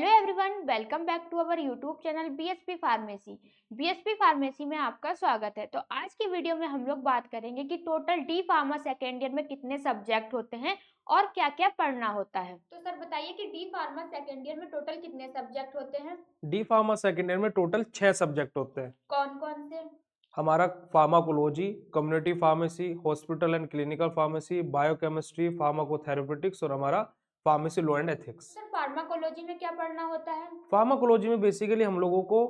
Hello everyone, welcome back to our YouTube channel BSP pharmacy. BSP pharmacy में आपका स्वागत है। तो आज की वीडियो में हम लोग बात करेंगे कि total D pharma second year में कितने सब्जेक्ट होते हैं और क्या क्या पढ़ना होता है। तो सर बताइए कि डी फार्मा सेकेंड ईयर में टोटल कितने सब्जेक्ट होते हैं। डी फार्मा सेकेंड ईयर में टोटल 6 सब्जेक्ट होते हैं। कौन कौन से। हमारा pharmacology, community pharmacy, hospital and clinical pharmacy, biochemistry, pharmacotherapeutics और हमारा pharmacy law and ethics. Sir pharmacology में क्या पढ़ना होता है। फार्माकोलॉजी में बेसिकली हम लोगों को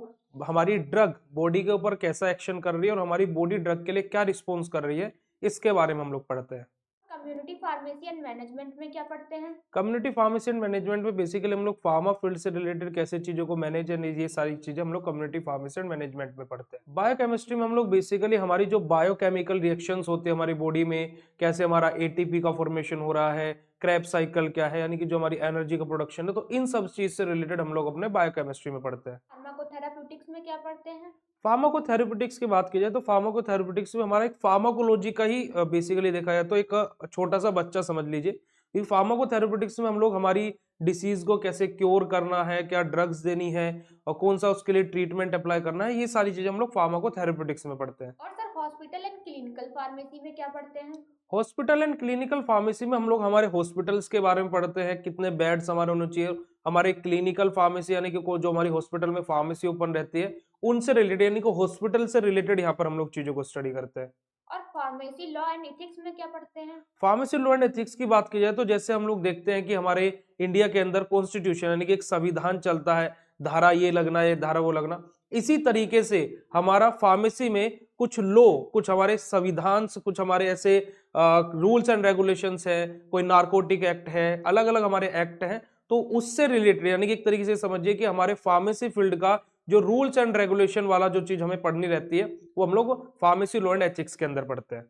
हमारी ड्रग बॉडी के ऊपर कैसा एक्शन कर रही है और हमारी बॉडी ड्रग के लिए क्या रिस्पॉन्स कर रही है, इसके बारे में हम लोग पढ़ते हैं। कम्युनिटी फार्मेसी एंड मैनेजमेंट में क्या पढ़ते हैं। कम्युनिटी फार्मेसी एंड मैनेजमेंट में बेसिकली हम लोग फार्मा फील्ड से रिलेटेड कैसे चीजों को मैनेज एंड ये सारी चीजें हम लोग कम्युनिटी फार्मेसी एंड मैनेजमेंट में पढ़ते हैं। बायोकेमिस्ट्री में हम लोग बेसिकली हमारी जो बायोकेमिकल रिएक्शंस होते हैं हमारी बॉडी में, कैसे हमारा एटीपी का फॉर्मेशन हो रहा है, क्रेब्स साइकिल क्या है, यानी कि जो हमारी एनर्जी का प्रोडक्शन है, तो इन सब चीज से रिलेटेड हम लोग अपने बायोकेमिस्ट्री में पढ़ते हैं। फार्माकोथेराप्यूटिक्स में क्या पढ़ते हैं। फार्माकोथेरेपेटिक्स की बात की जाए तो फार्माकोथेरेपेटिक्स में हमारा एक फार्माकोलॉजी का ही बेसिकली देखा जाए तो एक छोटा सा बच्चा समझ लीजिए। ये फार्माकोथेरेपेटिक्स में हम लोग हमारी डिसीज को कैसे क्योर करना है, क्या ड्रग्स देनी है और कौन सा उसके लिए ट्रीटमेंट अप्लाई करना है, ये सारी चीजें हम लोग फार्माकोथेरेपेटिक्स में पढ़ते हैं। और sir hospital and clinical pharmacy में क्या पढ़ते हैं। हॉस्पिटल एंड क्लिनिकल फार्मेसी में हम लोग हमारे हॉस्पिटल्स के बारे में पढ़ते हैं, कितने बेड्स हमारे होने चाहिए। हमारे क्लिनिकल फार्मेसी यानी कि जो हमारी हॉस्पिटल में फार्मेसी ओपन रहती है उनसे रिलेटेड, यानी कि हॉस्पिटल से रिलेटेड यहाँ पर हम लोग चीजों को स्टडी करते हैं। और फार्मेसी लॉ एंड एथिक्स में क्या पढ़ते हैं। फार्मेसी लॉ एंड एथिक्स की बात की जाए तो जैसे हम लोग देखते हैं कि हमारे इंडिया के अंदर कॉन्स्टिट्यूशन यानी कि एक संविधान चलता है, धारा ये लगना ये धारा वो लगना, इसी तरीके से हमारा फार्मेसी में कुछ लॉ, कुछ हमारे संविधान, कुछ हमारे ऐसे रूल्स एंड रेगुलेशंस है, कोई नार्कोटिक एक्ट है, अलग अलग हमारे एक्ट हैं, तो उससे रिलेटेड यानी कि एक तरीके से समझिए कि हमारे फार्मेसी फील्ड का जो रूल्स एंड रेगुलेशन वाला जो चीज हमें पढ़नी रहती है वो हम लोग फार्मेसी लॉ एंड एथिक्स के अंदर पढ़ते हैं।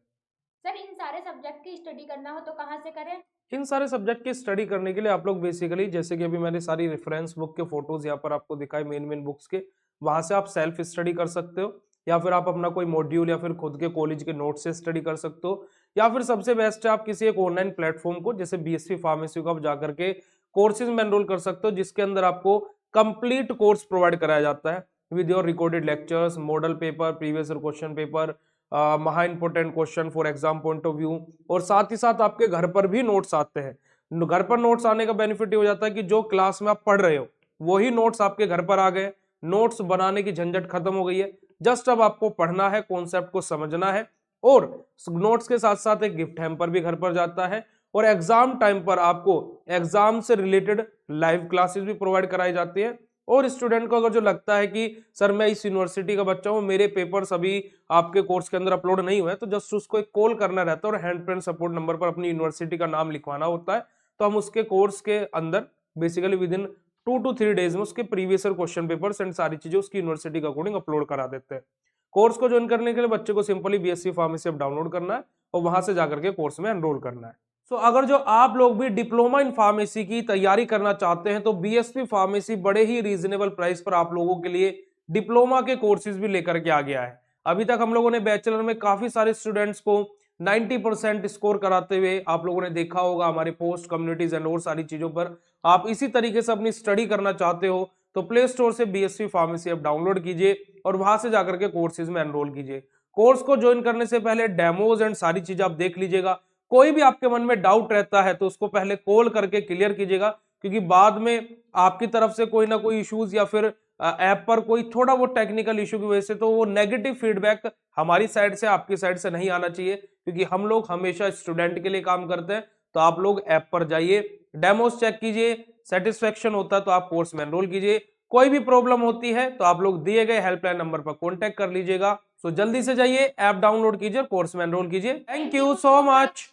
सर इन सारे सब्जेक्ट की स्टडी करना हो तो कहाँ से करें। इन सारे सब्जेक्ट की स्टडी करने के लिए आप लोग बेसिकली, जैसे कि अभी मैंने सारी रेफरेंस बुक के फोटोज यहाँ पर आपको दिखाए मेन मेन बुक्स के, वहां से आप सेल्फ स्टडी कर सकते हो, या फिर आप अपना कोई मॉड्यूल या फिर खुद के कॉलेज के नोट से स्टडी कर सकते हो, या फिर सबसे बेस्ट है आप किसी एक ऑनलाइन प्लेटफॉर्म को जैसे बीएससी फार्मेसी को आप जाकर के कोर्सेज में एनरोल कर सकते हो, जिसके अंदर आपको कंप्लीट कोर्स प्रोवाइड कराया जाता है with your recorded lectures, model paper, previous question paper, महा important question for exam point of view, और साथ ही साथ आपके घर पर भी नोट्स आते हैं। घर पर नोट्स आने का बेनिफिट ये हो जाता है कि जो क्लास में आप पढ़ रहे हो वही नोट्स आपके घर पर आ गए, नोट्स बनाने की झंझट खत्म हो गई है। जस्ट अब आपको पढ़ना है, कॉन्सेप्ट को समझना है, और नोट्स के साथ साथ एक गिफ्ट हैम्पर भी घर पर जाता है, और एग्जाम टाइम पर आपको एग्जाम से रिलेटेड लाइव क्लासेस भी प्रोवाइड कराई जाती है। और स्टूडेंट को अगर जो लगता है कि सर मैं इस यूनिवर्सिटी का बच्चा हूं, मेरे पेपर्स अभी आपके कोर्स के अंदर अपलोड नहीं हुए, तो जस्ट उसको एक कॉल करना रहता है और हैंड पेन सपोर्ट नंबर पर अपनी यूनिवर्सिटी का नाम लिखवाना होता है, तो हम उसके कोर्स के अंदर basically with in 2 to 3 days में उसके प्रीवियस क्वेश्चन पेपर्स एंड सारी चीजें उसकी यूनिवर्सिटी के अकॉर्डिंग अपलोड करा देते हैं। कोर्स को ज्वाइन करने के लिए बच्चे को simply BSc pharmacy app download करना है और वहां से जाकर के कोर्स में एनरोल करना है। तो अगर जो आप लोग भी डिप्लोमा इन फार्मेसी की तैयारी करना चाहते हैं तो बीएसपी फार्मेसी बड़े ही रीजनेबल प्राइस पर आप लोगों के लिए डिप्लोमा के कोर्सेज भी लेकर के आ गया है। अभी तक हम लोगों ने बैचलर में काफी सारे स्टूडेंट्स को 90% स्कोर कराते हुए आप लोगों ने देखा होगा हमारे पोस्ट, कम्युनिटीज एंड और सारी चीजों पर। आप इसी तरीके से अपनी स्टडी करना चाहते हो तो प्ले स्टोर से बीएसपी फार्मेसी ऐप डाउनलोड कीजिए और वहां से जाकर के कोर्सेज में एनरोल कीजिए। कोर्स को ज्वाइन करने से पहले डेमोज एंड सारी चीजें आप देख लीजिएगा। कोई भी आपके मन में डाउट रहता है तो उसको पहले कॉल करके क्लियर कीजिएगा, क्योंकि बाद में आपकी तरफ से कोई ना कोई इश्यूज या फिर ऐप पर कोई थोड़ा वो टेक्निकल इशू की वजह से तो वो नेगेटिव फीडबैक हमारी साइड से आपकी साइड से नहीं आना चाहिए, क्योंकि हम लोग हमेशा स्टूडेंट के लिए काम करते हैं। तो आप लोग ऐप पर जाइए, डेमोस चेक कीजिए, सेटिस्फेक्शन होता है तो आप कोर्स में एनरोल कीजिए। कोई भी प्रॉब्लम होती है तो आप लोग दिए गए हेल्पलाइन नंबर पर कॉन्टेक्ट कर लीजिएगा। तो जल्दी से जाइए, ऐप डाउनलोड कीजिए, कोर्स में एनरोल कीजिए। Thank you so much.